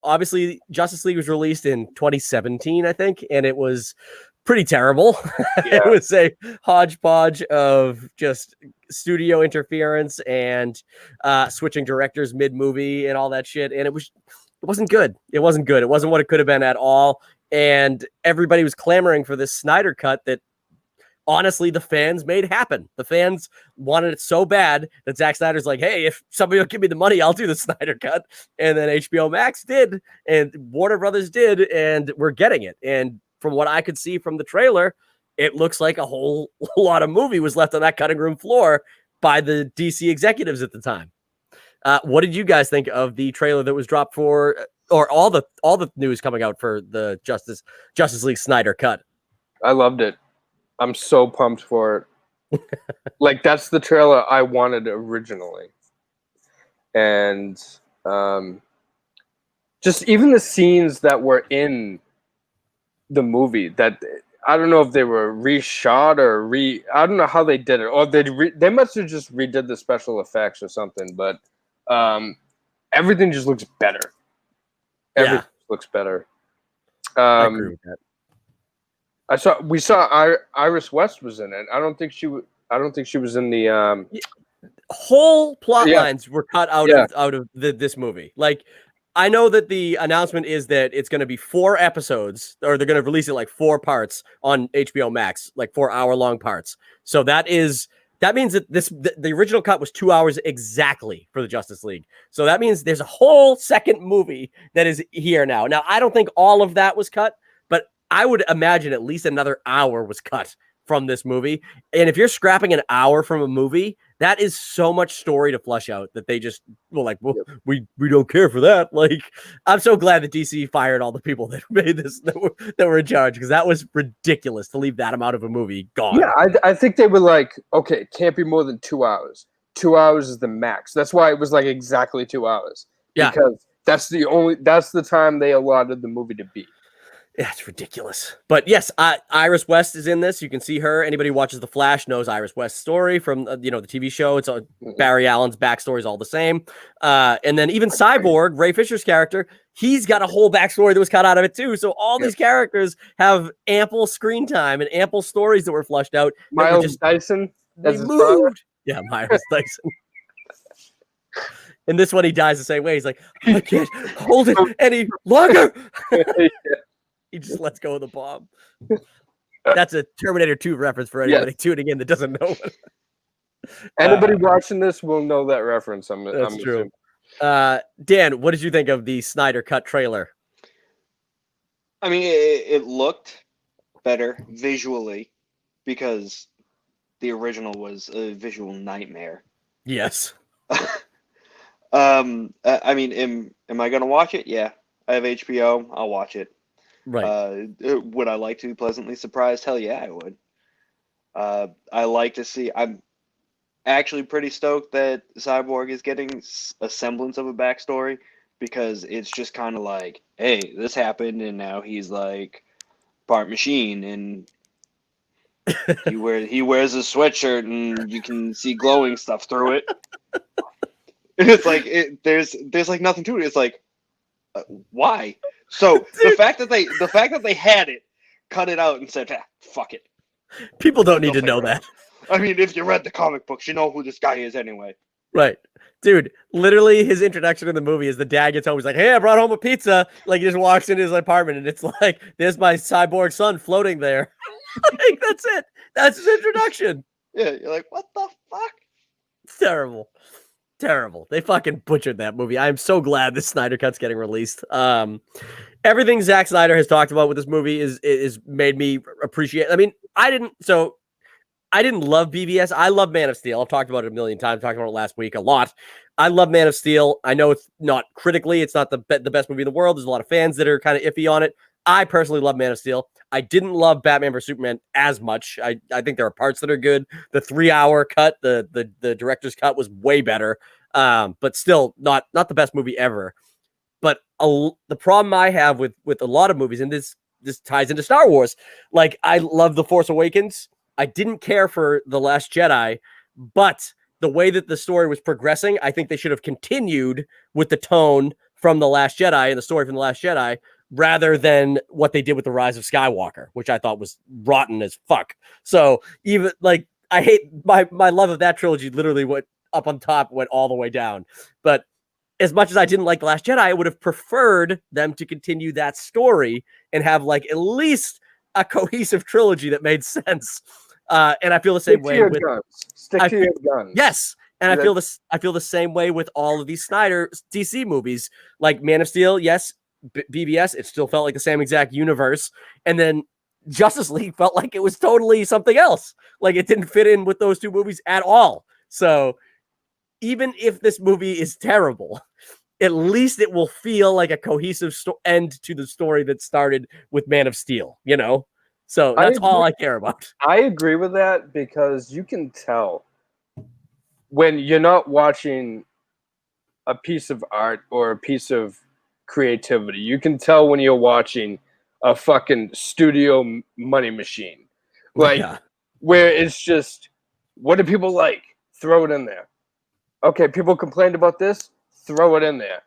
obviously Justice League was released in 2017, I think, and it was pretty terrible. Yeah. It was a hodgepodge of just studio interference and switching directors mid-movie and all that shit. And it wasn't good. It wasn't good. It wasn't what it could have been at all. And everybody was clamoring for this Snyder Cut that honestly the fans made happen. The fans wanted it so bad that Zack Snyder's like, hey, if somebody will give me the money, I'll do the Snyder Cut. And then HBO Max did, and Warner Brothers did, and we're getting it. And from what I could see from the trailer, it looks like a whole lot of movie was left on that cutting room floor by the DC executives at the time. What did you guys think of the trailer that was dropped for, or all the news coming out for the Justice League Snyder Cut? I loved it. I'm so pumped for it. Like, that's the trailer I wanted originally. And just even the scenes that were in the movie, that I don't know if they were reshot or I don't know how they did it, or they must have just redid the special effects or something, but everything just looks better. Everything looks better. I agree with that. We saw Iris West was in it. I don't think she was in the whole plot lines were cut out of this movie. Like, I know that the announcement is that it's going to be 4 episodes, or they're going to release it like 4 parts on HBO Max, like 4-hour-long parts. So that means that the original cut was 2 hours exactly for the Justice League. So that means there's a whole second movie that is here now. Now, I don't think all of that was cut, but I would imagine at least another hour was cut from this movie. And if you're scrapping an hour from a movie, that is so much story to flush out that they just were like, well, we don't care for that. Like, I'm so glad that DC fired all the people that made this, that were in charge, because that was ridiculous to leave that amount of a movie gone. Yeah, I think they were like, okay, it can't be more than 2 hours. 2 hours is the max. That's why it was like exactly 2 hours. Yeah. Because that's the time they allotted the movie to be. Yeah, it's ridiculous. But yes, Iris West is in this. You can see her. Anybody who watches The Flash knows Iris West's story from the TV show. It's Barry Allen's backstory is all the same. And then even Cyborg, Ray Fisher's character, he's got a whole backstory that was cut out of it too. So all these characters have ample screen time and ample stories that were flushed out. Miles Dyson, they moved. Yeah, Miles Dyson. In this one, he dies the same way. He's like, I can't hold it any longer. He just lets go of the bomb. That's a Terminator 2 reference for anybody tuning in that doesn't know. Anybody watching this will know that reference. That's true. Dan, what did you think of the Snyder Cut trailer? I mean, it looked better visually because the original was a visual nightmare. Yes. I mean, am I going to watch it? Yeah. I have HBO. I'll watch it. Right. Would I like to be pleasantly surprised? Hell yeah, I would. I like to see. I'm actually pretty stoked that Cyborg is getting a semblance of a backstory, because it's just kind of like, hey, this happened, and now he's like part machine, and he wears a sweatshirt, and you can see glowing stuff through it. And it's like there's like nothing to it. It's like, why? So the fact that they had it, cut it out and said, fuck it. People don't need to know that. I mean, if you read the comic books, you know who this guy is anyway. Right. Dude, literally his introduction in the movie is the dad gets home. He's like, hey, I brought home a pizza. Like, he just walks into his apartment and it's like, there's my cyborg son floating there. Like, that's it. That's his introduction. Yeah, you're like, what the fuck? It's terrible. Terrible. They fucking butchered that movie. I'm so glad this Snyder Cut's getting released. Everything Zack Snyder has talked about with this movie is made me appreciate. I mean, I didn't love BVS. I love Man of Steel. I've talked about it a million times. Talked about it last week a lot. I love Man of Steel. I know it's not critically, it's not the best movie in the world. There's a lot of fans that are kind of iffy on it. I personally love Man of Steel. I didn't love Batman vs Superman as much. I think there are parts that are good. The 3-hour cut, the director's cut was way better, but still not the best movie ever. But the problem I have with a lot of movies, and this ties into Star Wars, like I love The Force Awakens. I didn't care for The Last Jedi, but the way that the story was progressing, I think they should have continued with the tone from The Last Jedi and the story from The Last Jedi, rather than what they did with The Rise of Skywalker, which I thought was rotten as fuck. So even like I hate my love of that trilogy literally went up on top, went all the way down. But as much as I didn't like The Last Jedi, I would have preferred them to continue that story and have like at least a cohesive trilogy that made sense. And I feel the same way with Stick to your guns. Yes. And I feel the same way with all of these Snyder DC movies, like Man of Steel. Yes, BVS. It still felt like the same exact universe. And then Justice League felt like it was totally something else. Like it didn't fit in with those two movies at all. So even if this movie is terrible, at least it will feel like a cohesive end to the story that started with Man of Steel, you know? So that's all I care about. I agree with that because you can tell when you're not watching a piece of art or a piece of creativity. You can tell when you're watching a fucking studio money machine. Like, where it's just, what do people like? Throw it in there. Okay, people complained about this? Throw it in there.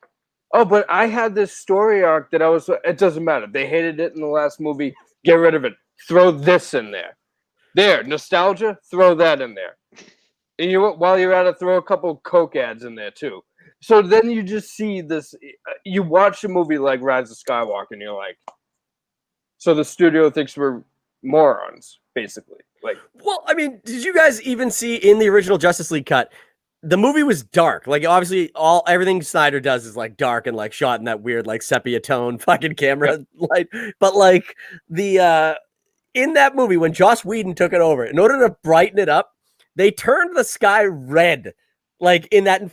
Oh, but I had this story arc that it doesn't matter. They hated it in the last movie. Get rid of it. Throw this in there. There, nostalgia, throw that in there. And while you're at it, throw a couple Coke ads in there too. So then you just see this. You watch a movie like Rise of Skywalker, and you're like, so the studio thinks we're morons, basically. Like, well, I mean, did you guys even see in the original Justice League cut? The movie was dark. Like, obviously, everything Snyder does is like dark and like shot in that weird like sepia tone fucking camera light. But like in that movie, when Joss Whedon took it over, in order to brighten it up, they turned the sky red. Like in that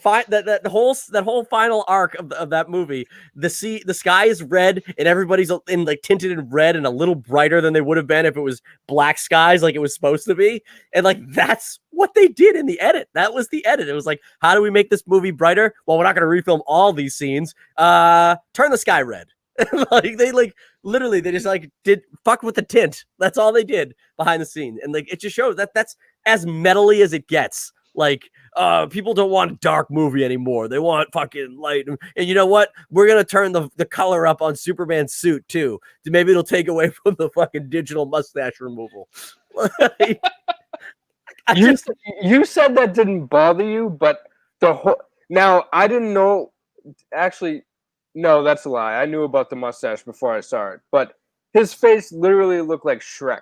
whole final arc of that movie, the sky is red and everybody's in like tinted in red and a little brighter than they would have been if it was black skies like it was supposed to be. And like that's what they did in the edit. That was the edit. It was like, how do we make this movie brighter? Well, we're not going to refilm all these scenes. Turn the sky red. Like they like literally they just like did fuck with the tint. That's all they did behind the scene. And like it just shows that that's as metally as it gets. Like, people don't want a dark movie anymore. They want fucking light. And you know what? We're going to turn the color up on Superman's suit, too. Maybe it'll take away from the fucking digital mustache removal. You said that didn't bother you, but now, I didn't know. Actually, no, that's a lie. I knew about the mustache before I saw it. But his face literally looked like Shrek.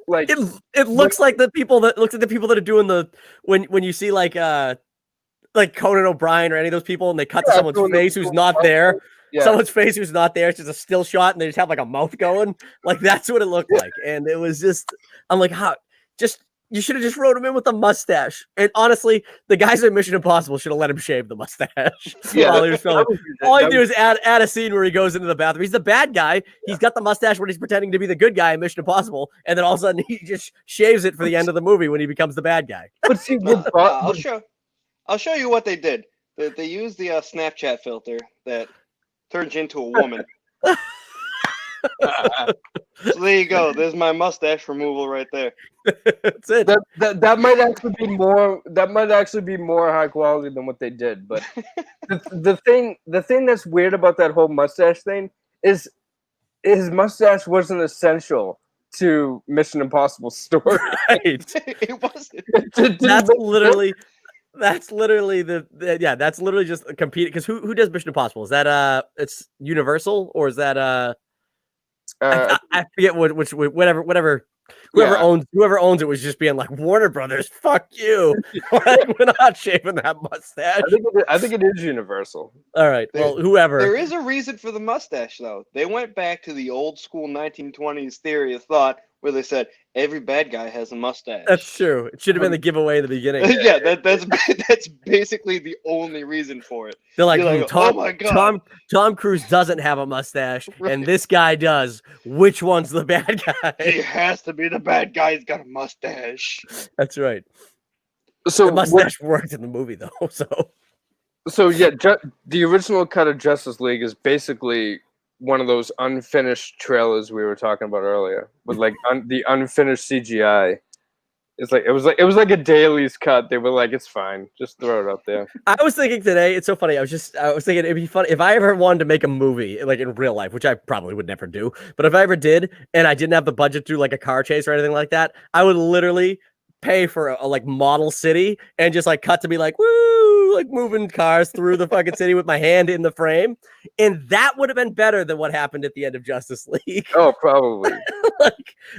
Like it looks like the people that are doing the when you see like Conan O'Brien or any of those people and they cut to someone's face who's not there. Yeah. Someone's face who's not there. It's just a still shot and they just have like a mouth going. Like that's what it looked like. And it was just I'm like, how you should have just wrote him in with a mustache. And honestly, the guys at Mission Impossible should have let him shave the mustache. Yeah, all he do is add a scene where he goes into the bathroom. He's the bad guy. Yeah. He's got the mustache when he's pretending to be the good guy in Mission Impossible. And then all of a sudden he just shaves it for the end of the movie when he becomes the bad guy. But see, I'll show you what they did. They used the Snapchat filter that turns you into a woman. So there you go. There's my mustache removal right there. That's it. That might actually be more. That might actually be more high quality than what they did. But the thing that's weird about that whole mustache thing is his mustache wasn't essential to Mission Impossible story. Right. It wasn't. That's literally that's literally just competing because who does Mission Impossible? Is that it's Universal or is that I forget whoever owns it was just being like Warner Brothers, fuck you. Like, we're not shaving that mustache. I think it is Universal. All right. Well, whoever. There is a reason for the mustache though. They went back to the old school 1920s theory of thought where they said every bad guy has a mustache. That's true. It should have been the giveaway in the beginning. Yeah, that's basically the only reason for it. They're like, oh my God. Tom Cruise doesn't have a mustache, right. And this guy does. Which one's the bad guy? He has to be the bad guy. He's got a mustache. That's right. So the mustache worked in the movie, though. So yeah, the original cut of Justice League is basically one of those unfinished trailers we were talking about earlier with like the unfinished CGI. it was like a dailies cut. They were like, it's fine, just throw it up there. I was thinking today, it's so funny. I was thinking it'd be funny if I ever wanted to make a movie like in real life, which I probably would never do. But if I ever did, and I didn't have the budget to do like a car chase or anything like that, I would literally pay for a like model city and just like cut to be like, woo, like moving cars through the fucking city with my hand in the frame. And that would have been better than what happened at the end of Justice League. Oh, probably.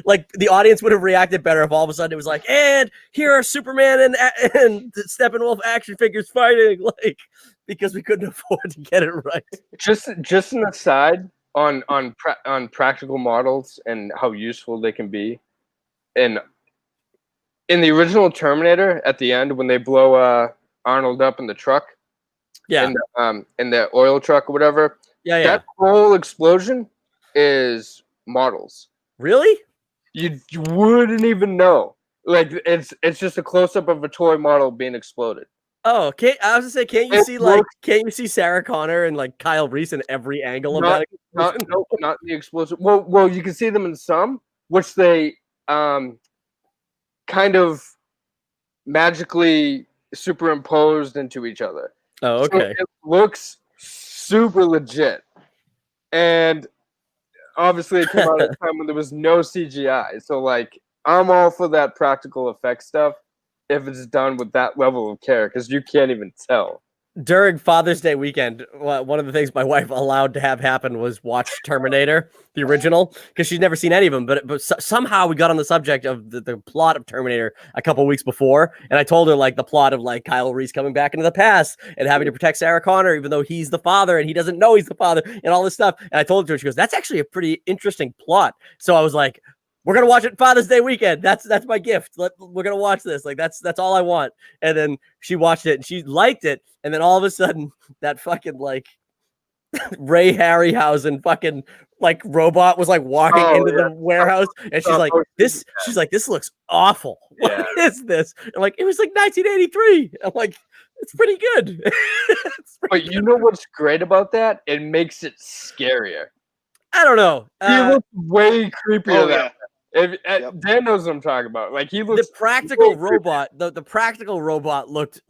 like the audience would have reacted better if all of a sudden it was like, and here are Superman and Steppenwolf action figures fighting, like, because we couldn't afford to get it right. Just an aside on practical models and how useful they can be. And in the original Terminator, at the end when they blow Arnold up in the truck, in the oil truck or whatever, that whole explosion is models. Really? You wouldn't even know. Like it's just a close up of a toy model being exploded. Oh, I was gonna say, can't you see Sarah Connor and like Kyle Reese in every angle of that explosion? Not the explosion. Well, you can see them in some, which they kind of magically superimposed into each other. Oh, okay. So it looks super legit. And obviously it came out at a time when there was no CGI. So like I'm all for that practical effect stuff if it's done with that level of care, because you can't even tell. During Father's Day weekend, one of the things my wife allowed to have happen was watch Terminator, the original, because she'd never seen any of them. But somehow we got on the subject of the plot of Terminator a couple weeks before, and I told her like the plot of like Kyle Reese coming back into the past and having to protect Sarah Connor, even though he's the father and he doesn't know he's the father, and all this stuff. And I told her, she goes, "That's actually a pretty interesting plot." So I was like, we're gonna watch it Father's Day weekend. That's my gift. We're gonna watch this. Like that's all I want. And then she watched it and she liked it. And then all of a sudden, that fucking like Ray Harryhausen fucking like robot was like walking into the warehouse, and she's like, "This." She's like, "This looks awful. What is this?" I'm like, "It was like 1983." I'm like, "It's pretty good." But you know what's great about that? It makes it scarier. I don't know. He looks way creepier than Dan knows what I'm talking about. Like he looks the practical robot. The practical robot looked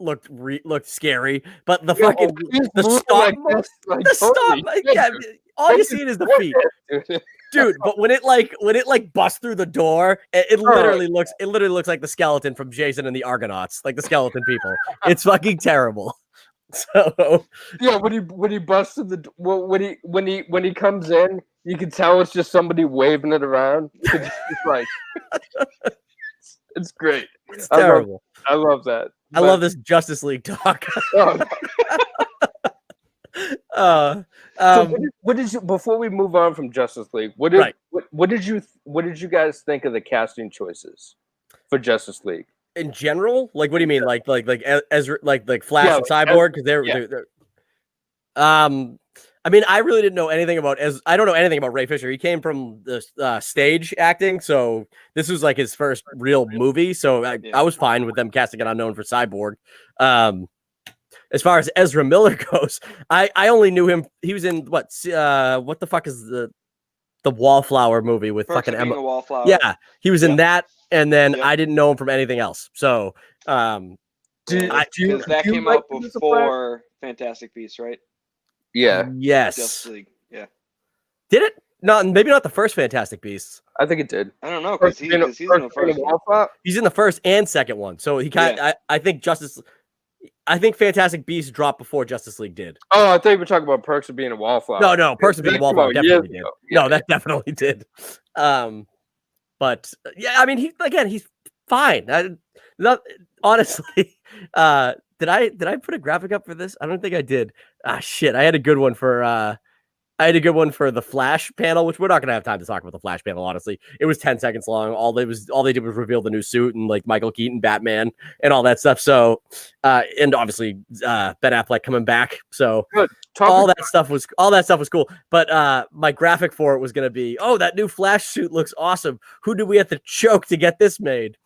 scary, but the fucking all you see is the feet, dude. But when it busts through the door, it literally looks like the skeleton from Jason and the Argonauts, like the skeleton people. It's fucking terrible. So yeah, when he busts through the when he comes in, you can tell it's just somebody waving it around. It's like it's great. It's terrible. I love that. I love this Justice League talk. So what did you, before we move on from Justice League, what did you guys think of the casting choices for Justice League? In general, like what do you mean, like Ezra, like Flash and Cyborg? Because they're I mean, I really didn't know anything about I don't know anything about Ray Fisher. He came from the stage acting, so this was like his first real movie. So I was fine with them casting an unknown for Cyborg. As far as Ezra Miller goes, I only knew him. He was in what the fuck is the Wallflower movie with fucking Emma? Wallflower. Yeah, he was in that. And then I didn't know him from anything else. So, because that came out before Fantastic Beasts, right? Yeah. Yes. Justice League. Yeah. Did it? Maybe not the first Fantastic Beasts. I think it did. I don't know because he's in the first one. He's in the first and second one. So he kind of. I think Fantastic Beasts dropped before Justice League did. Oh, I thought you were talking about Perks of Being a Wallflower. No, Perks of Being a Wallflower definitely did. No, that definitely did. But yeah, I mean, he's fine. Honestly, did I put a graphic up for this? I don't think I did. Ah, shit, I had a good one for the Flash panel, which we're not gonna have time to talk about the Flash panel. Honestly, it was 10 seconds long. All they did was reveal the new suit and like Michael Keaton, Batman, and all that stuff. So, and obviously Ben Affleck coming back. So all that stuff was cool. But my graphic for it was gonna be, oh, that new Flash suit looks awesome. Who do we have to choke to get this made?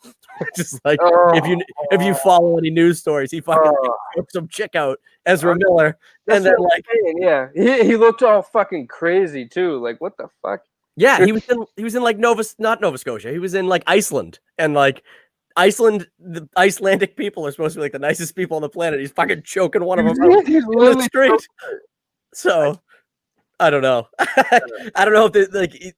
Just like if you follow any news stories, he fucking choked some chick out, Ezra Miller, and then he looked all fucking crazy too. Like what the fuck? Yeah, he was in like not Nova Scotia. He was in like Iceland, and like the Icelandic people are supposed to be like the nicest people on the planet. He's fucking choking one of them out in the street. So I don't know. I don't know if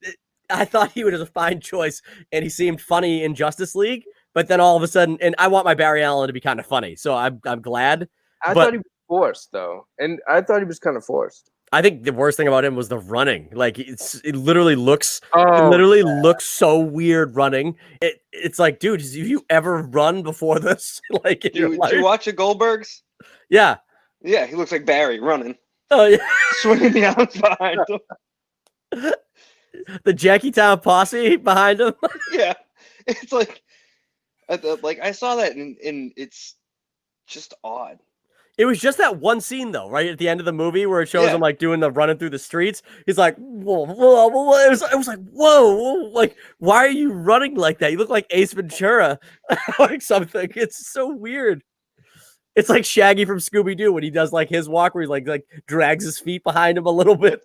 I thought he was a fine choice, and he seemed funny in Justice League. But then all of a sudden, and I want my Barry Allen to be kind of funny, so I'm glad. I thought he was forced though, and I thought he was kind of forced. I think the worst thing about him was the running. Like it literally looks, looks so weird running. It's like, dude, have you ever run before this? Like, did you watch the Goldbergs? Yeah, yeah, he looks like Barry running. Oh yeah, swinging the arms behind him. The Jackie Town posse behind him. Yeah, it's like I saw that and it's just odd. It was just that one scene, though, right at the end of the movie where it shows him like doing the running through the streets. He's like, whoa, whoa, whoa. It was like, whoa, like, why are you running like that? You look like Ace Ventura, like something. It's so weird. It's like Shaggy from Scooby Doo when he does like his walk where he like drags his feet behind him a little bit.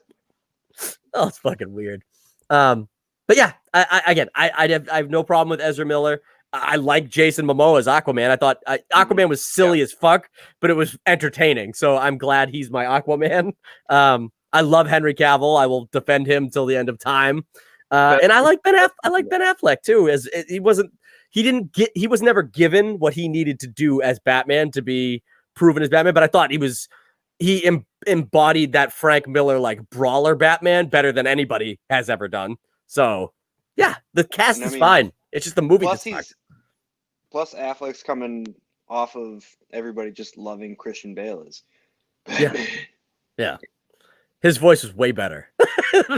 Oh, it's fucking weird. But yeah, I have no problem with Ezra Miller. I like Jason Momoa as Aquaman. I thought Aquaman was silly as fuck, but it was entertaining. So I'm glad he's my Aquaman. I love Henry Cavill. I will defend him till the end of time. And I like Ben Affleck too. As he was never given what he needed to do as Batman to be proven as Batman. But I thought he embodied that Frank Miller like brawler Batman better than anybody has ever done. So yeah, the cast is fine. It's just the movie. Plus, Affleck's coming off of everybody just loving Christian Bale as Batman. Yeah. His voice was way better.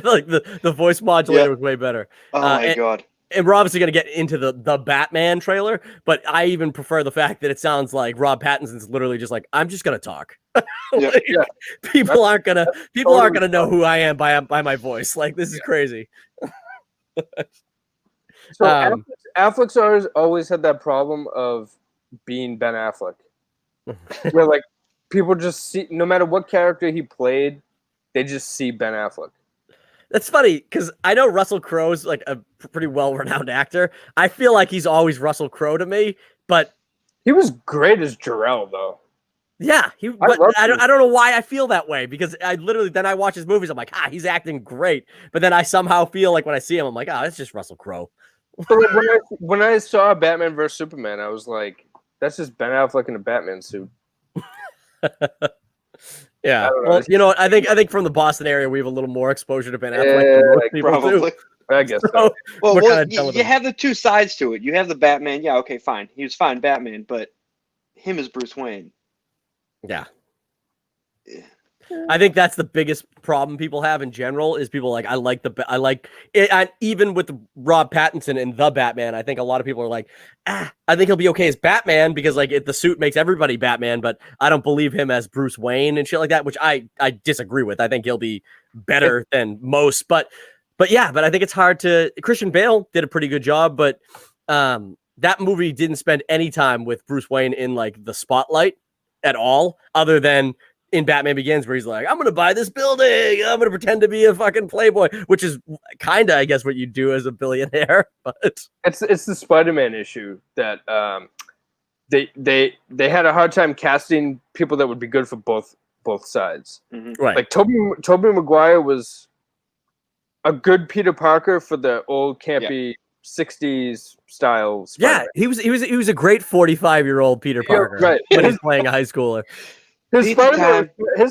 Like the voice modulator was way better. Oh my god. And we're obviously going to get into the Batman trailer, but I even prefer the fact that it sounds like Rob Pattinson's literally just like, I'm just going to talk. People aren't going to know who I am by my voice. Like, this is crazy. So Affleck's always had that problem of being Ben Affleck, where like people just see, no matter what character he played, they just see Ben Affleck. That's funny because I know Russell Crowe's like a pretty well-renowned actor. I feel like he's always Russell Crowe to me, but he was great as Jor-El though. Yeah, I don't know why I feel that way because I watch his movies. I'm like, he's acting great, but then I somehow feel like when I see him, I'm like, it's just Russell Crowe. So like when I saw Batman vs Superman, I was like, that's just Ben Affleck in a Batman suit. Yeah, well, you know what? I think from the Boston area, we have a little more exposure to Ben Affleck than most people do. I guess so. Well, you have the two sides to it. You have the Batman. Yeah, okay, fine. He was fine, Batman, but him as Bruce Wayne. Yeah. I think that's the biggest problem people have in general is people like, I like it. Even with Rob Pattinson and the Batman, I think a lot of people are like, I think he'll be okay as Batman because like the suit makes everybody Batman, but I don't believe him as Bruce Wayne and shit like that, which I disagree with. I think he'll be better than most, but I think it's hard to. Christian Bale did a pretty good job, but that movie didn't spend any time with Bruce Wayne in like the spotlight at all, other than in Batman Begins, where he's like, I'm going to buy this building. I'm going to pretend to be a fucking playboy, which is kind of, I guess, what you do as a billionaire. But it's the Spider-Man issue that they had a hard time casting people that would be good for both sides. Mm-hmm. Right. Like Tobey Maguire was a good Peter Parker for the old campy 60s style Spider-Man. Yeah, he was a great 45-year-old Peter Parker when he's playing a high schooler. His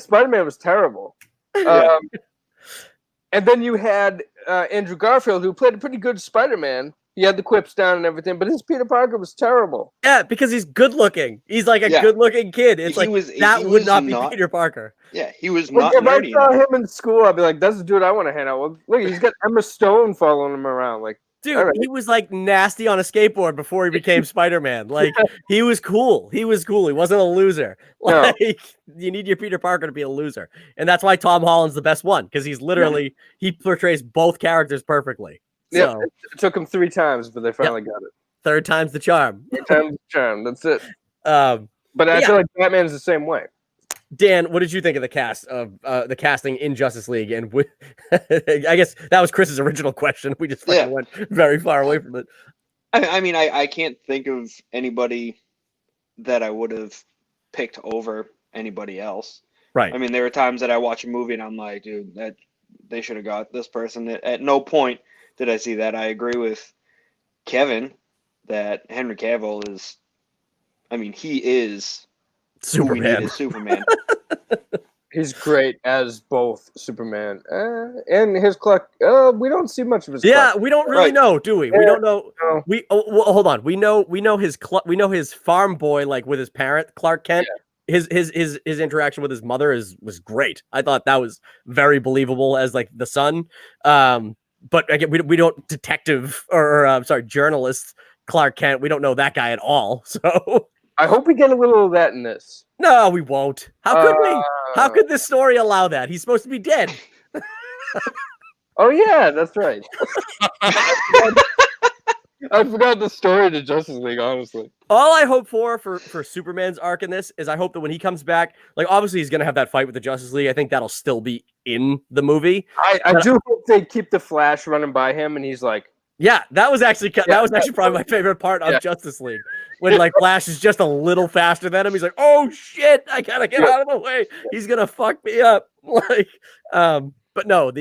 Spider-Man was terrible. And then you had Andrew Garfield, who played a pretty good Spider-Man. He had the quips down and everything, but his Peter Parker was terrible. Yeah, because he's good looking. He's like a good looking kid. It's that would not be Peter Parker. Yeah, he was not if nerdy. I saw him in school, I'd be like, that's the dude I want to hang out with. Look, he's got Emma Stone following him around. Like, dude, he was like nasty on a skateboard before he became Spider-Man. Like, he was cool. He wasn't a loser. Like, you need your Peter Parker to be a loser. And that's why Tom Holland's the best one, because he's literally, he portrays both characters perfectly. Yeah, so, it took him 3 times, but they finally got it. Third time's the charm. Third time's the charm. That's it. But I feel like Batman's the same way. Dan, what did you think of the cast of the casting in Justice League? And I guess that was Chris's original question. We just went very far away from it. I mean, I can't think of anybody that I would have picked over anybody else. Right. I mean, there were times that I watch a movie and I'm like, dude, that they should have got this person. At no point did I see that. I agree with Kevin that Henry Cavill is, I mean, he is who we need Superman. as Superman. He's great as both Superman and his Clark. We don't see much of his. Yeah, Clark. we don't really Right. know, do we? We don't know. No. Well, hold on. We know his farm boy, like with his parent Clark Kent. His interaction with his mother was great. I thought that was very believable as like the son. But again, we don't detective or journalist Clark Kent. We don't know that guy at all. So I hope we get a little of that in this. no, we won't. How could we? How could this story allow that? He's supposed to be dead. Oh yeah, that's right. I forgot the story to Justice League, honestly. All I hope for Superman's arc in this is I hope that when he comes back, like obviously he's gonna have that fight with the Justice League. I think that'll still be in the movie. I do hope they keep the Flash running by him, and he's like, yeah, that was actually probably my favorite part of Justice League when like Flash is just a little faster than him. He's like, oh shit, I gotta get out of the way. He's gonna fuck me up. Like, but no,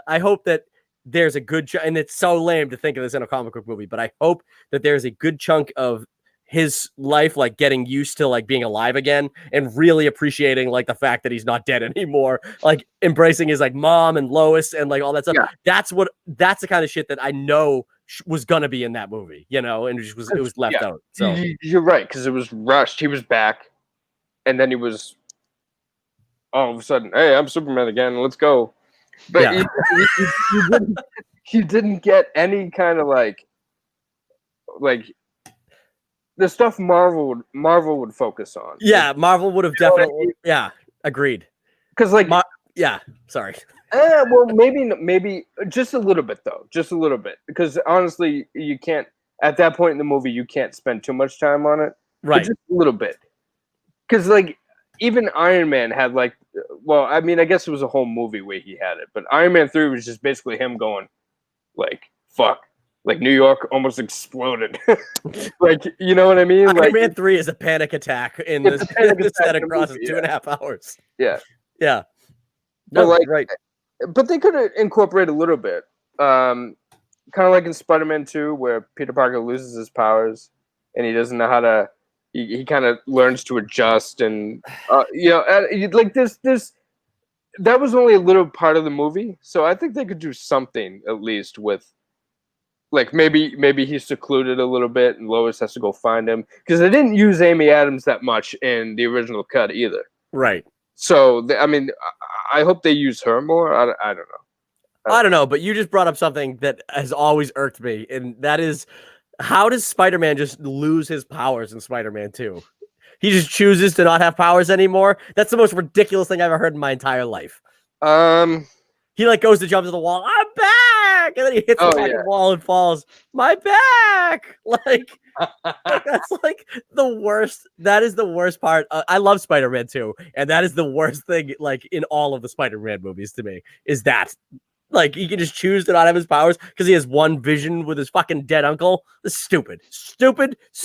I hope that there's a good and it's so lame to think of this in a comic book movie, but I hope that there's a good chunk of his life like getting used to like being alive again and really appreciating like the fact that he's not dead anymore, like embracing his like mom and Lois and like all that stuff. That's the kind of shit that I know was gonna be in that movie, you know, and it was left out. So you're right, because it was rushed. He was back, and then he was all of a sudden, hey, I'm Superman again, let's go. But you didn't get any kind of like the stuff Marvel would focus on. Yeah, Marvel would have definitely. Yeah, agreed. Because like, sorry. Well, maybe just a little bit though, just a little bit. Because honestly, you can't at that point in the movie you can't spend too much time on it. Right, just a little bit. Because like even Iron Man had like, well, I mean, I guess it was a whole movie where he had it, but Iron Man 3 was just basically him going like, fuck. Like New York almost exploded. Like, you know what I mean? Iron Man 3 is a panic attack in this set across 2.5 hours. Yeah. Yeah. No, like, right. But they could have incorporated a little bit. Kind of like in Spider-Man 2, where Peter Parker loses his powers and he doesn't know how to, he kind of learns to adjust and, like this, that was only a little part of the movie. So I think they could do something at least with, like maybe he's secluded a little bit and Lois has to go find him, because they didn't use Amy Adams that much in the original cut either. Right. So I mean, I hope they use her more. I don't know. I don't know, but you just brought up something that has always irked me, and that is, how does Spider-Man just lose his powers in Spider-Man 2? He just chooses to not have powers anymore. That's the most ridiculous thing I've ever heard in my entire life. He like goes to jump to the wall. I'm back, and then he hits the fucking wall and falls. My back, like that's like the worst. That is the worst part. I love Spider-Man 2, and that is the worst thing. Like in all of the Spider-Man movies, to me, is that like he can just choose to not have his powers because he has one vision with his fucking dead uncle. That's stupid.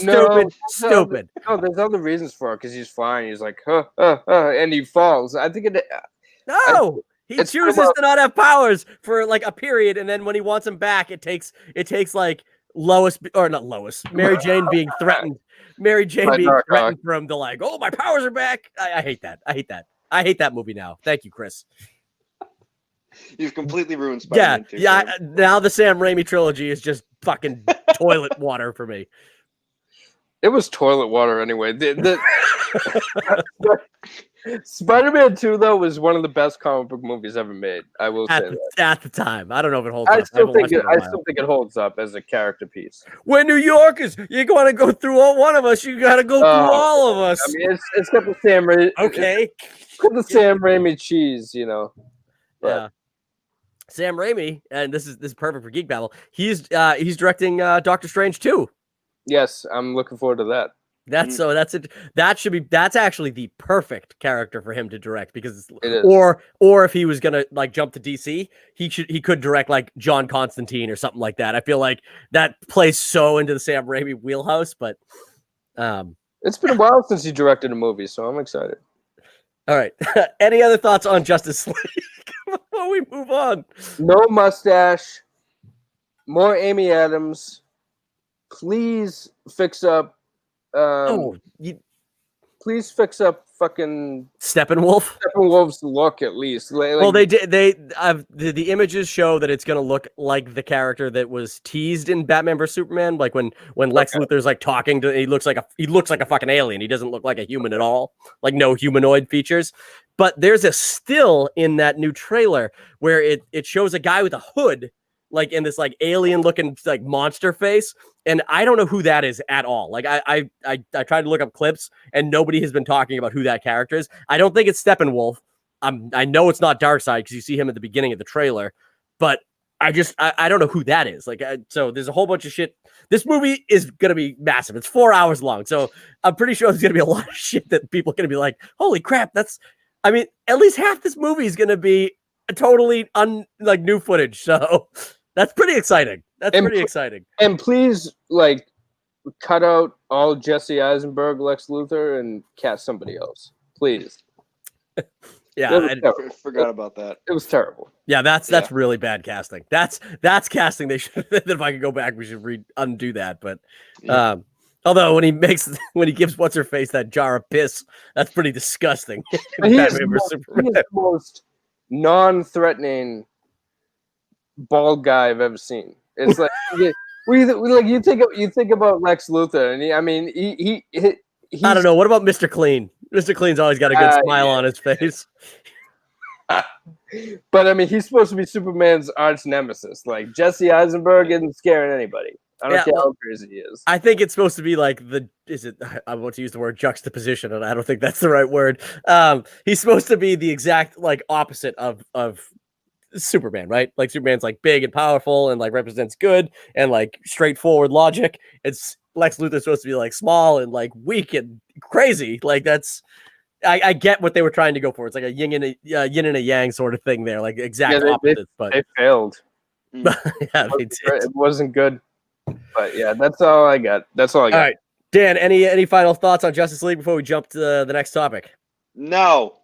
No, there's other reasons for it, because he's flying. He's like, and he falls. I think it. No. He chooses to not have powers for like a period, and then when he wants them back, it takes like Mary Jane being threatened. Mary Jane being threatened for him to like, oh, my powers are back. I hate that. I hate that movie now. Thank you, Chris. You've completely ruined Spider-Man 2. Yeah. Now the Sam Raimi trilogy is just fucking toilet water for me. It was toilet water anyway. Spider-Man 2, though, was one of the best comic book movies ever made. I will say that. At the time. I don't know if it holds up. I still think it holds up as a character piece. We're New Yorkers. You're going to go through one of us. You got to go through all of us. I mean, it's got the Sam Raimi. Okay. It's got the Sam Raimi cheese, you know. But. Yeah. Sam Raimi, and this is perfect for Geek Babble. He's directing Doctor Strange 2. Yes, I'm looking forward to that. That's so that's it. That's actually the perfect character for him to direct because It is. or if he was gonna like jump to DC, he could direct like John Constantine or something like that. I feel like that plays so into the Sam Raimi wheelhouse, but it's been a while since he directed a movie, so I'm excited. All right. Any other thoughts on Justice League before we move on? No mustache, more Amy Adams. Please fix up. Please fix up fucking Steppenwolf. Steppenwolf's look at least. Well, they did. The images show that it's going to look like the character that was teased in Batman vs Superman. Like when Lex Luthor's like talking to, he looks like a fucking alien. He doesn't look like a human at all. Like no humanoid features. But there's a still in that new trailer where it shows a guy with a hood, like in this like alien looking like monster face. And I don't know who that is at all. Like I tried to look up clips and nobody has been talking about who that character is. I don't think it's Steppenwolf. I know it's not Darkseid because you see him at the beginning of the trailer, but I don't know who that is. Like so there's a whole bunch of shit. This movie is going to be massive. It's 4 hours long. So I'm pretty sure there's going to be a lot of shit that people are going to be like, holy crap. I mean, at least half this movie is going to be totally like new footage. So that's pretty exciting. Pretty exciting. And please, like, cut out all Jesse Eisenberg, Lex Luthor, and cast somebody else. Please. Yeah, I forgot about that. It was terrible. Yeah, that's really bad casting. That's casting. They should. If I could go back, we should undo that. But although when he gives what's her face that jar of piss, that's pretty disgusting. He is the most non-threatening bald guy I've ever seen. It's like you think about Lex Luthor, and he I don't know. What about Mr. Clean? Mr. Clean's always got a good smile on his face. But I mean, he's supposed to be Superman's arch nemesis. Like Jesse Eisenberg isn't scaring anybody. I don't care how crazy he is. I think it's supposed to be like I want to use the word juxtaposition, and I don't think that's the right word. He's supposed to be the exact like opposite of Superman, right? Like Superman's like big and powerful and like represents good and like straightforward logic. It's Lex Luthor's supposed to be like small and like weak and crazy. Like that's I get what they were trying to go for. It's like a yin and a yang sort of thing there, like exact opposites. But they failed. Yeah, they did. It wasn't good. But yeah, that's all I got. All right, Dan. Any final thoughts on Justice League before we jump to the next topic? No.